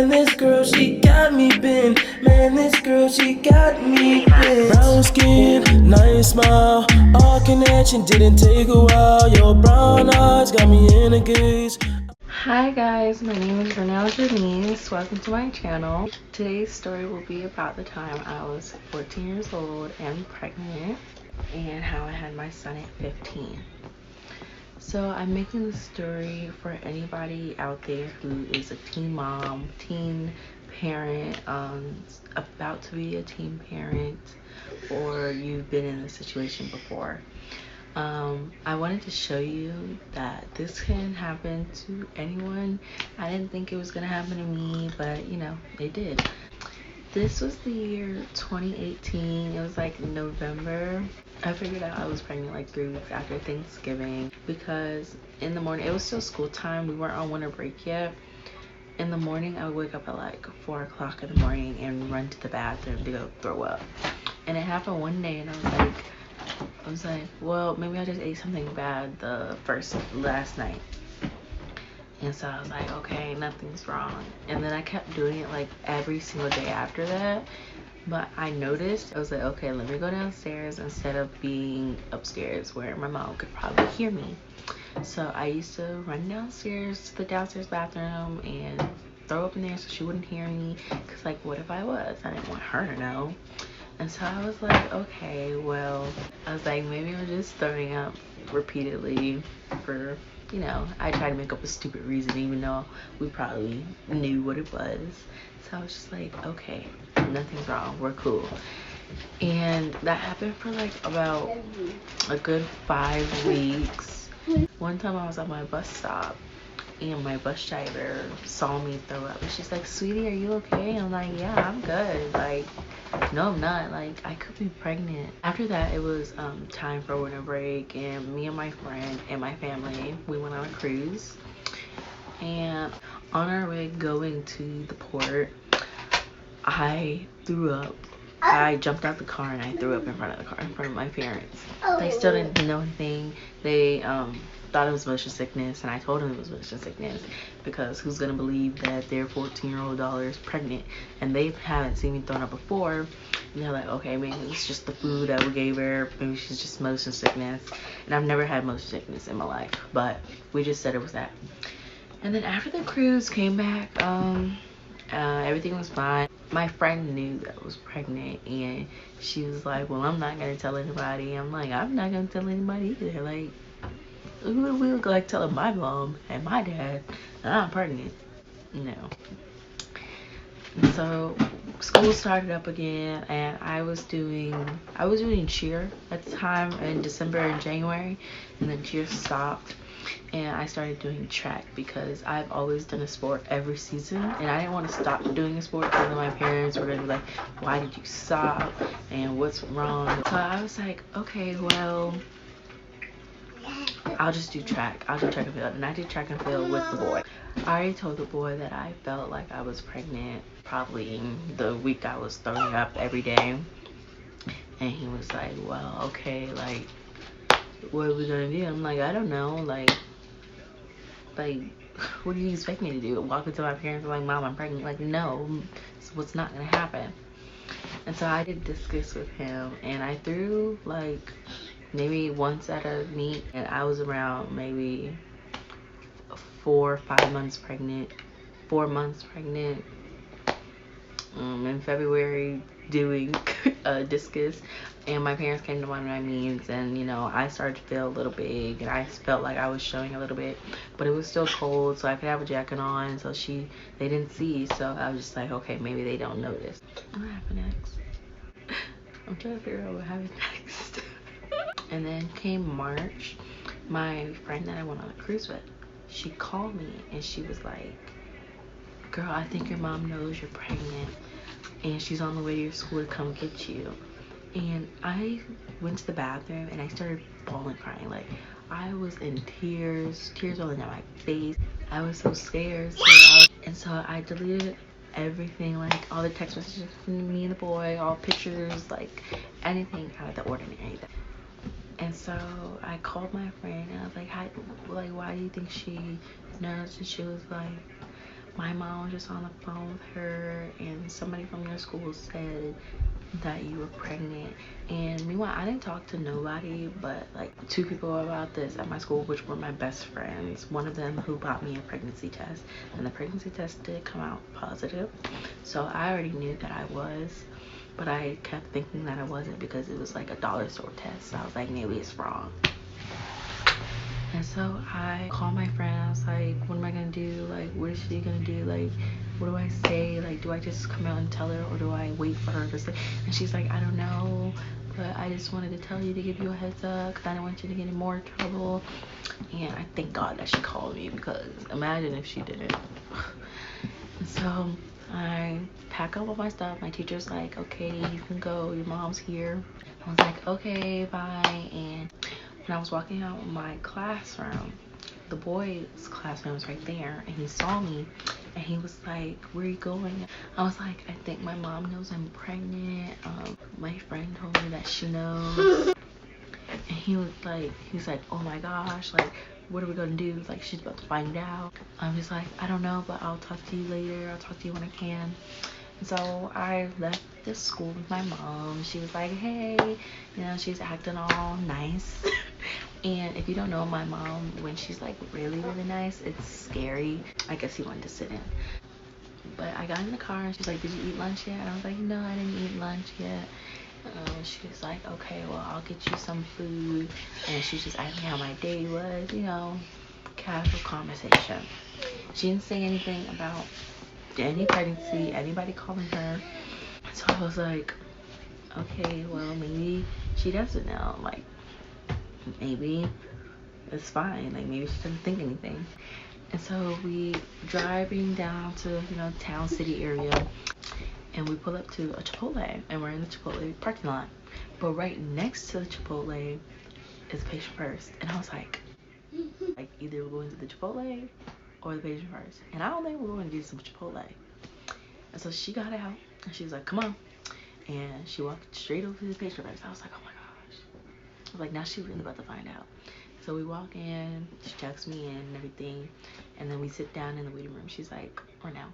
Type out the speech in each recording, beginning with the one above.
Man, this girl, she got me bent. Man, this girl, she got me bent. Brown skin, nice smile, all connection didn't take a while. Your brown eyes got me in a gaze. Hi guys, my name is ronnelljernise. Welcome to my channel. Today's story will be about the time I was 14 years old and pregnant, and how I had my son at 15. So I'm making this story for anybody out there who is a teen mom, teen parent, about to be a teen parent, or you've been in this situation before. I wanted to show you that this can happen to anyone. I didn't think it was gonna happen to me, but you know, it did. This was the year 2018. It was like November. I figured out I was pregnant like 3 weeks after Thanksgiving, because in the morning, it was still school time, we weren't on winter break yet. In the morning, I would wake up at like 4 o'clock in the morning and run to the bathroom to go throw up. And it happened one day, and I was like, well, maybe I just ate something bad the last night. And so I was like, okay, nothing's wrong. And then I kept doing it like every single day after that. But I noticed, I was like, okay, let me go downstairs instead of being upstairs where my mom could probably hear me. So I used to run downstairs to the downstairs bathroom and throw up in there so she wouldn't hear me. Cause like, what if I was? I didn't want her to know. And so I was like, okay, well, I was like, maybe I'm just throwing up repeatedly for, you know, I tried to make up a stupid reason even though we probably knew what it was. So I was just like, okay, nothing's wrong, we're cool. And that happened for like about a good 5 weeks. One time I was at my bus stop and my bus driver saw me throw up and she's like, sweetie, are you okay? I'm like, yeah, I'm good. Like, no, I'm not. Like, I could be pregnant. After that, it was time for winter break, and me and my friend and my family, we went on a cruise. And on our way going to the port, I threw up. I jumped out the car and I threw up in front of the car, in front of my parents. They still didn't know anything. They thought it was motion sickness, and I told them it was motion sickness because who's gonna believe that their 14-year-old daughter is pregnant and they haven't seen me thrown up before? And they're like, okay, maybe it's just the food that we gave her, maybe she's just motion sickness. And I've never had motion sickness in my life, but we just said it was that. And then after the cruise came back, everything was fine. My friend knew that I was pregnant and she was like, well, I'm not gonna tell anybody. I'm like, I'm not gonna tell anybody either. Like, who would we look like telling my mom and my dad that I'm pregnant? No. So school started up again, and I was doing cheer at the time in December and January, and then cheer stopped. And I started doing track because I've always done a sport every season, and I didn't want to stop doing a sport because my parents were gonna be like, why did you stop and what's wrong? So I was like, okay, well, I'll just do track. I'll do track and field. And I did track and field with the boy. I already told the boy that I felt like I was pregnant probably the week I was throwing up every day. And he was like, well, okay, like, what are we gonna do? I'm like, I don't know, like what do you expect me to do? Walk into my parents and like, mom, I'm pregnant? Like, no, it's what's not gonna happen. And so I did discus with him, and I threw like maybe once at a meet, and I was around maybe 4 or 5 months pregnant, 4 months pregnant, in February doing discus. And my parents came to one of my meets, and you know, I started to feel a little big, and I felt like I was showing a little bit, but it was still cold, so I could have a jacket on, so they didn't see. So I was just like, okay, maybe they don't notice. What happened next? I'm trying to figure out what happened next. And then came March, my friend that I went on a cruise with, she called me and she was like, girl, I think your mom knows you're pregnant and she's on the way to your school to come get you. And I went to the bathroom and I started bawling, crying. Like, I was in tears rolling down my face. I was so scared. So I deleted everything, like all the text messages from me and the boy, all pictures, like anything out of the ordinary. And so I called my friend and I was like, hi, like, why do you think she knows? And she was like, my mom was just on the phone with her, and somebody from your school said that you were pregnant. And meanwhile, I didn't talk to nobody but like 2 people about this at my school, which were my best friends. One of them who bought me a pregnancy test, and the pregnancy test did come out positive. So I already knew that I was, but I kept thinking that I wasn't because it was like a dollar store test. So I was like, maybe it's wrong. And so I called my friend. I was like, what am I gonna do? Like, what is she gonna do? Like, what do I say? Like, do I just come out and tell her, or do I wait for her to say? And she's like, I don't know, but I just wanted to tell you to give you a heads up because I don't want you to get in more trouble. And I thank God that she called me, because imagine if she didn't. And so I pack up all my stuff. My teacher's like, okay, you can go. Your mom's here. I was like, okay, bye. And when I was walking out of my classroom, the boy's classroom was right there, and he saw me, and he was like, where are you going? I was like, I think my mom knows I'm pregnant. My friend told me that she knows. And he's like, oh my gosh, like, what are we gonna do? Like, she's about to find out. I'm just like, I don't know, but I'll talk to you later. I'll talk to you when I can. And so I left the school with my mom. She was like, hey, she's acting all nice. And if you don't know my mom, when she's like really, really nice, it's scary. I guess he wanted to sit in. But I got in the car and she's like, did you eat lunch yet? And I was like, no, I didn't eat lunch yet. She was like, okay, well, I'll get you some food. And she just asked me how my day was, casual conversation. She didn't say anything about any pregnancy, anybody calling her. So I was like, okay, well, maybe she doesn't know. Like, maybe it's fine. Like, maybe she doesn't think anything. And so we driving down to, town city area, and we pull up to a Chipotle, and we're in the Chipotle parking lot. But right next to the Chipotle is Patient First. And I was like either we're going to the Chipotle or the Patient First. And I don't think we're going to do some Chipotle. And so she got out, and she was like, come on. And she walked straight over to the Patient First. I was like, oh my gosh. I was like, now she's really about to find out. So we walk in, she checks me in and everything, and then we sit down in the waiting room. She's like, Ornell,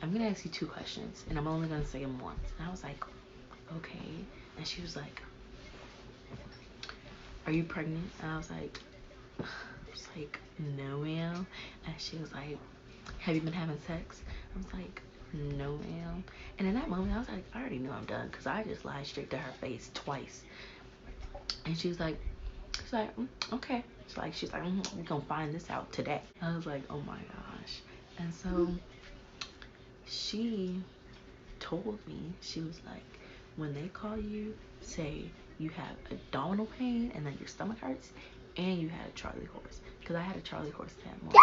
I'm gonna ask you 2 questions, and I'm only gonna say them once. And I was like, okay. And she was like, are you pregnant? And I was like, no, ma'am. And she was like, have you been having sex? I was like, no, ma'am. And in that moment, I was like, I already knew I'm done, because I just lied straight to her face twice. And she's like, okay. She's like, we're gonna find this out today. I was like, oh my gosh. And so she told me, she was like, when they call you, say you have abdominal pain and then your stomach hurts and you had a Charlie horse. Because I had a Charlie horse that morning,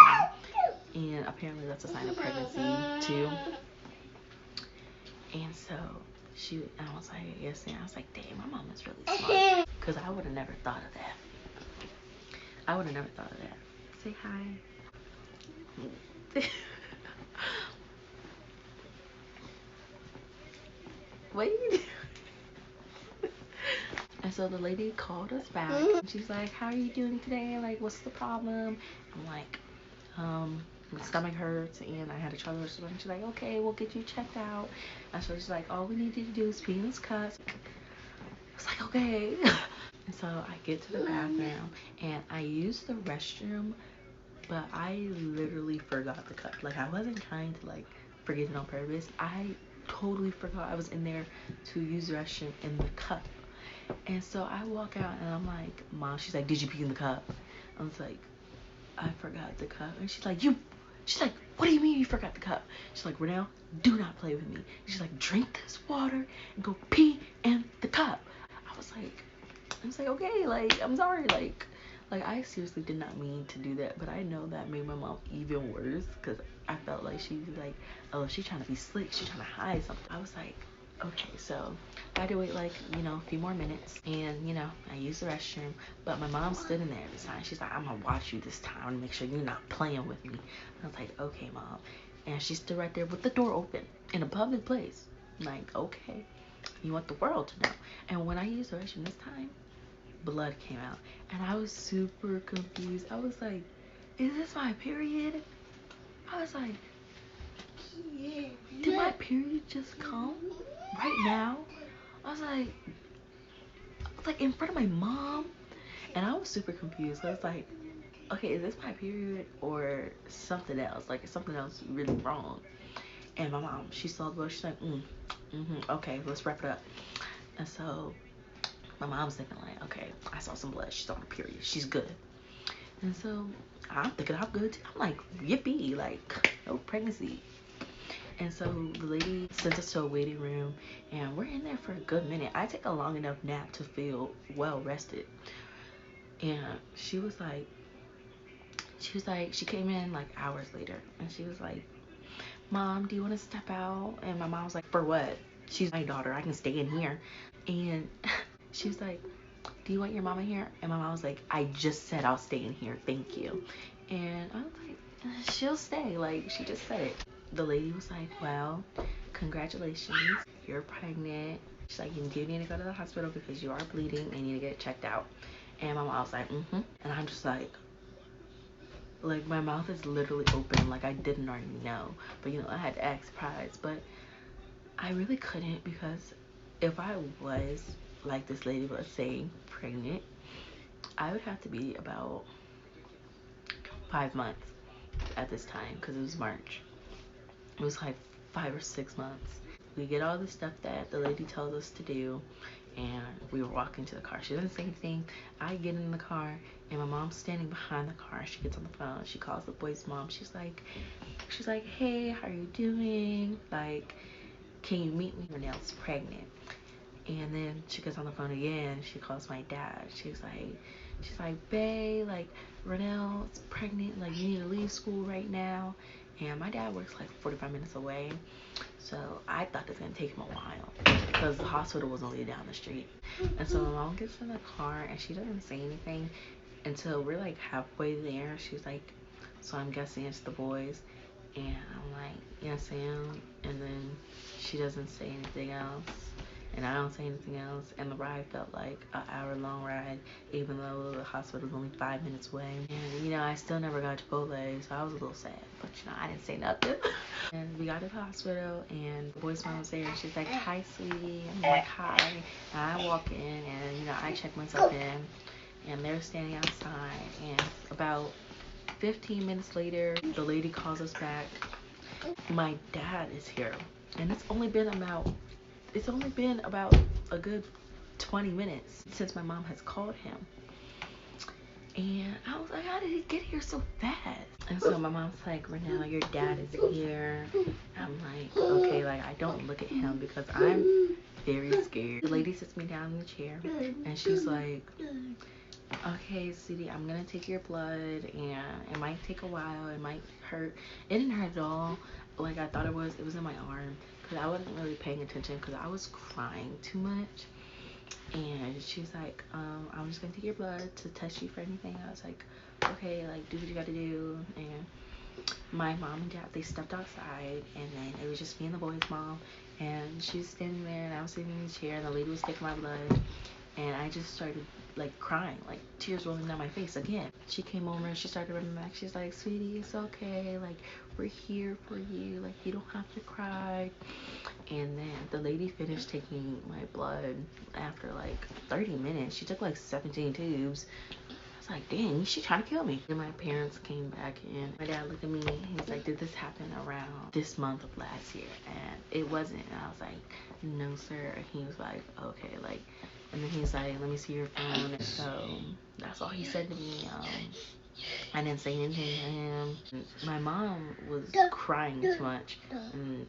and apparently that's a sign of pregnancy too. And so I was like, yes, and I was like, dang, my mom is really smart, because I would have never thought of that. Say hi. What are you doing? And so the lady called us back. And she's like, how are you doing today? Like, what's the problem? I'm like, my stomach hurts and I had a Charlie horse. And she's like, okay, we'll get you checked out. And so she's like, all we need you to do is pee in this cup. I was like, okay. And so I get to the bathroom and I use the restroom, but I literally forgot the cup. Like, I wasn't trying to like forget it on purpose. I totally forgot I was in there to use the restroom in the cup. And so I walk out and I'm like, Mom, she's like, did you pee in the cup? I was like, I forgot the cup. And she's like, what do you mean you forgot the cup? She's like, Ronnell, do not play with me. She's like, drink this water and go pee in the cup. I was like, okay, like, I'm sorry, like I seriously did not mean to do that, but I know that made my mom even worse, because I felt like she was like, oh, she's trying to be slick, she's trying to hide something. I was like, okay, so I had to wait like, a few more minutes, and I used the restroom, but my mom stood in there this time. She's like, I'm gonna watch you this time and make sure you're not playing with me. I was like, okay, Mom. And she stood right there with the door open in a public place. I'm like, okay, you want the world to know. And when I used the restroom this time, blood came out, and I was super confused. I was like, is this my period? I was like, did my period just come right now? I was like in front of my mom, and I was super confused. I was like, okay, is this my period or something else? Like, is something else really wrong? And my mom, she saw the blood. She's like, okay, let's wrap it up. And so my mom's thinking like, okay, I saw some blood. She's on her period. She's good. And so I'm thinking I'm good too. I'm like, yippee, like no pregnancy. And so the lady sent us to a waiting room, and we're in there for a good minute. I take a long enough nap to feel well rested. And she came in like hours later, and she was like, Mom, do you want to step out? And my mom was like, for what? She's my daughter. I can stay in here. And she was like, do you want your mama here? And my mom was like, I just said I'll stay in here. Thank you. And I was like, she'll stay. Like, she just said it. The lady was like, well, congratulations. You're pregnant. She's like, you do need to go to the hospital because you are bleeding and you need to get checked out. And my mom was like, And I'm just like my mouth is literally open, like I didn't already know. But you know, I had to act surprised. But I really couldn't, because if I was like this lady was saying pregnant, I would have to be about 5 months at this time, because it was March. It was like 5 or 6 months. We get all the stuff that the lady tells us to do, and we were walking to the car. She doesn't say anything. I get in the car, and my mom's standing behind the car. She gets on the phone. She calls the boy's mom. She's like, hey, how are you doing? Like, can you meet me? Ronnell's pregnant. And then she gets on the phone again. She calls my dad. She's like, babe, like, Ronnell's pregnant. Like, you need to leave school right now. And my dad works like 45 minutes away. So I thought it was going to take him a while, because the hospital was only down the street. And so my mom gets in the car, and she doesn't say anything until we're like halfway there. She's like, so I'm guessing it's the boys. And I'm like, yes, Sam. And then she doesn't say anything else, and I don't say anything else. And the ride felt like an hour-long ride, even though the hospital was only 5 minutes away. And you know, I still never got Chipotle, so I was a little sad. But you know, I didn't say nothing. And we got to the hospital, and the boy's mom was there. She's like, hi, sweetie. I'm like, hi. And I walk in, and you know, I check myself in, and they're standing outside. And about 15 minutes later, the lady calls us back. My dad is here, and it's only been about a good 20 minutes since my mom has called him. And I was like, how did he get here so fast? And so my mom's like, Ronnell, your dad is here. I'm like, okay, like, I don't look at him because I'm very scared. The lady sits me down in the chair, and she's like, okay, sweetie, I'm gonna take your blood, and it might take a while, it might hurt. It didn't hurt at all like I thought it was. It was in my arm, because I wasn't really paying attention because I was crying too much. And she's like, I'm just gonna take your blood to test you for anything. I was like, okay, like, do what you gotta do. And my mom and dad, they stepped outside, and then it was just me and the boy's mom, and she was standing there, and I was sitting in the chair, and the lady was taking my blood. And I just started like crying, like tears rolling down my face again. She came over and she started running back. She's like, sweetie, it's okay. Like, we're here for you. Like, you don't have to cry. And then the lady finished taking my blood after like 30 minutes. She took like 17 tubes. I was like, dang, she's trying to kill me. Then my parents came back in. My dad looked at me. He's like, did this happen around this month of last year? And it wasn't. And I was like, no, sir. And he was like, okay, like. And then he's like, let me see your phone. And so that's all he said to me. I didn't say anything to him. My mom was crying too much and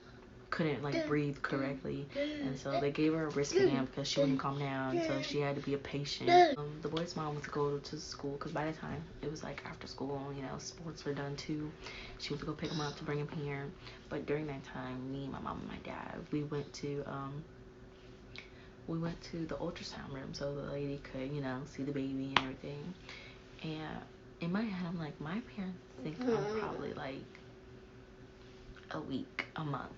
couldn't like breathe correctly, and so they gave her a wristband because she wouldn't calm down, so she had to be a patient. The boy's mom was to go to school, because by the time it was like after school, you know, sports were done too. She was to go pick him up to bring him here. But during that time, me, my mom, and my dad, we went to the ultrasound room so the lady could, you know, see the baby and everything. And in my head, I'm like, my parents think I'm probably like a week, a month,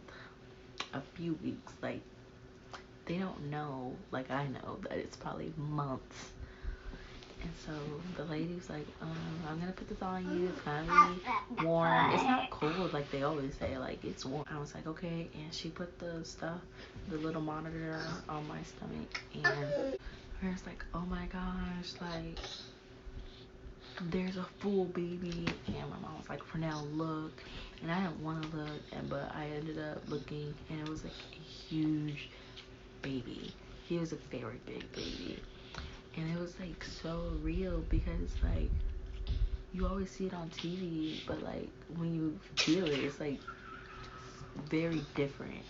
a few weeks. Like, they don't know, like I know, that it's probably months. And so the lady was like, I'm gonna put this on you. It's gonna be warm. It's not cold like they always say, like it's warm. I was like, okay. And she put the stuff, the little monitor on my stomach, and I was like, oh my gosh, like there's a full baby. And my mom was like, for now, look. And I didn't want to look, but I ended up looking, and it was like a huge baby. He was a very big baby. And it was like so real, because like you always see it on TV, but like when you feel it, it's like very different.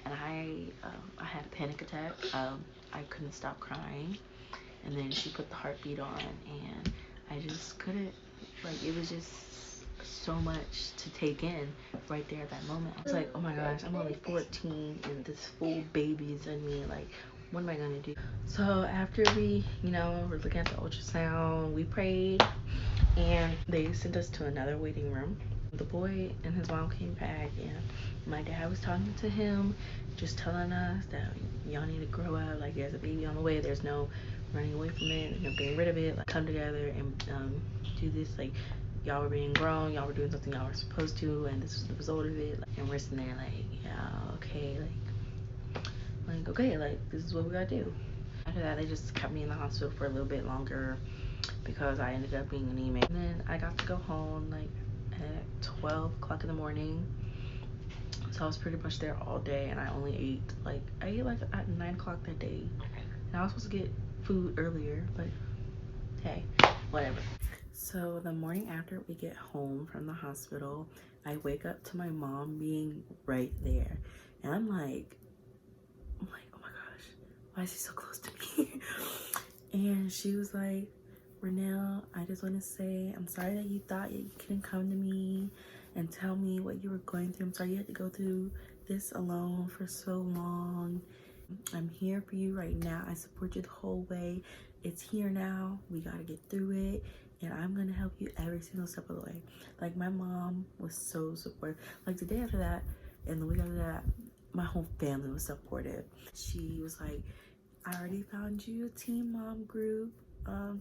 And I had a panic attack. I couldn't stop crying, and then she put the heartbeat on, and I just couldn't, like, it was just so much to take in right there at that moment. I was like, oh my gosh, I'm only 14 and this full baby's in me, like what am I gonna do? So after we, were looking at the ultrasound, we prayed, and they sent us to another waiting room. The boy and his mom came back, and my dad was talking to him, just telling us that y'all need to grow up, like there's a baby on the way, there's no running away from it, getting rid of it, like come together and do this, like y'all were being grown, y'all were doing something y'all were supposed to, and this was the result of it. And we're sitting there like, yeah, okay, like okay, like this is what we gotta do. After that, they just kept me in the hospital for a little bit longer because I ended up being anemic. And then I got to go home like at 12 o'clock in the morning. So I was pretty much there all day, and I only ate like at 9 o'clock that day. And I was supposed to get food earlier, but hey, whatever. So the morning after we get home from the hospital, I wake up to my mom being right there. And I'm like, oh my gosh, why is she so close to me? And she was like, Ronnell, I just want to say I'm sorry that you thought you couldn't come to me and tell me what you were going through. I'm sorry you had to go through this alone for so long. I'm here for you right now. I support you the whole way. It's here now. We got to get through it. And I'm going to help you every single step of the way. Like, my mom was so supportive. Like, the day after that and the week after that, my whole family was supportive. She was like, I already found you a teen mom group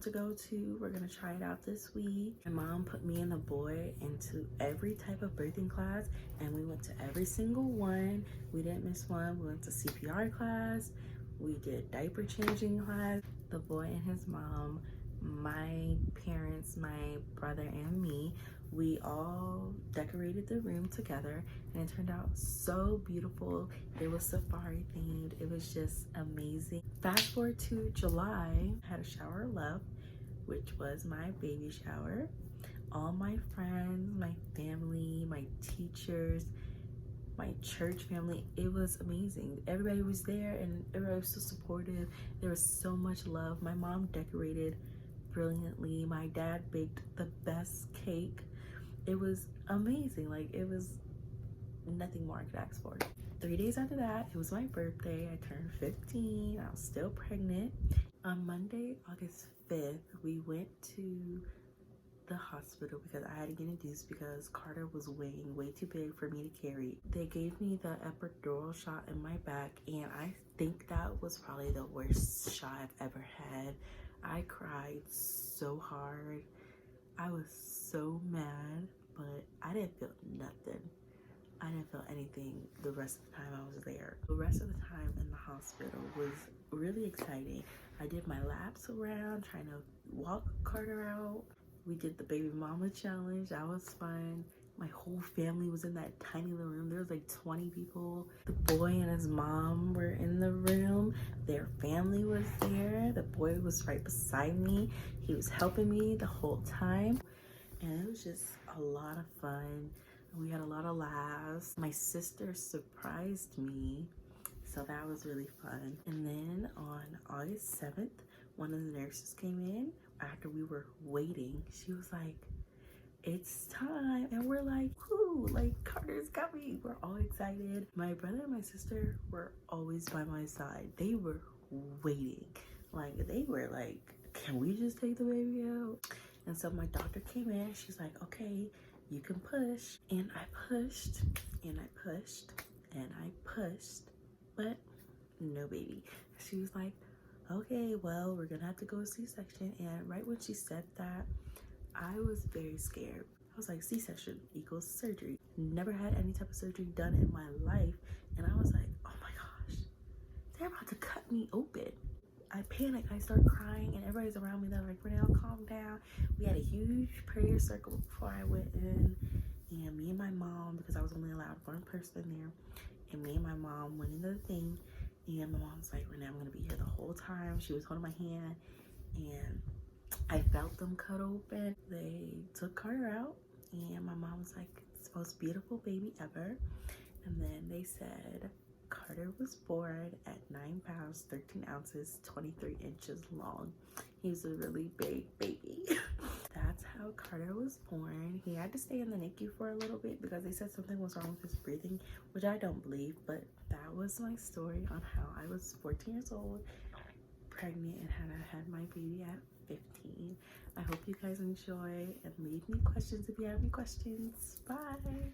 to go to. We're gonna try it out this week. My mom put me and the boy into every type of birthing class, and we went to every single one. We didn't miss one. We went to CPR class. We did diaper changing class. The boy and his mom, my parents, my brother, and me, we all decorated the room together, and it turned out so beautiful. It was safari themed. It was just amazing. Fast forward to July, I had a shower of love, which was my baby shower. All my friends, my family, my teachers, my church family, it was amazing. Everybody was there, and everybody was so supportive. There was so much love. My mom decorated brilliantly. My dad baked the best cake. It was amazing. Like, it was nothing more I could ask for. 3 days after that, it was my birthday. I turned 15. I was still pregnant. On Monday, August 5th, we went to the hospital because I had to get induced because Carter was weighing way too big for me to carry. They gave me the epidural shot in my back, and I think that was probably the worst shot I've ever had. I cried so hard. I was so mad, but I didn't feel nothing. I didn't feel anything the rest of the time I was there. The rest of the time in the hospital was really exciting. I did my laps around, trying to walk Carter out. We did the baby mama challenge. That was fun. My whole family was in that tiny little room. There was like 20 people. The boy and his mom were in the room. Their family was there. The boy was right beside me. He was helping me the whole time. And it was just a lot of fun. We had a lot of laughs. My sister surprised me, so that was really fun. And then on August 7th, one of the nurses came in after we were waiting. She was like, it's time. And we're like, whoo, like Carter's coming. We're all excited. My brother and my sister were always by my side. They were waiting. Like, they were like, can we just take the baby out? And so my doctor came in. She's like, okay, you can push. And I pushed, and I pushed, and I pushed, but no baby. She was like, okay, well, we're gonna have to go a C-section. And right when she said that, I was very scared. I was like, C-section equals surgery. Never had any type of surgery done in my life. And I was like, oh my gosh, they're about to cut me open. I panicked. I started crying, and everybody's around me. They're like, Ronnell, calm down. We had a huge prayer circle before I went in, and me and my mom, because I was only allowed one person there, and me and my mom went into the thing, and my mom was like, Ronnell, I'm gonna be here the whole time. She was holding my hand, and I felt them cut open. They took Carter out, and my mom was like, it's the most beautiful baby ever. And then they said Carter was born at 9 pounds, 13 ounces, 23 inches long. He was a really big baby. That's how Carter was born. He had to stay in the NICU for a little bit because they said something was wrong with his breathing, which I don't believe, but that was my story on how I was 14 years old, pregnant, and had my baby at 15. I hope you guys enjoy, and leave me questions if you have any questions. Bye.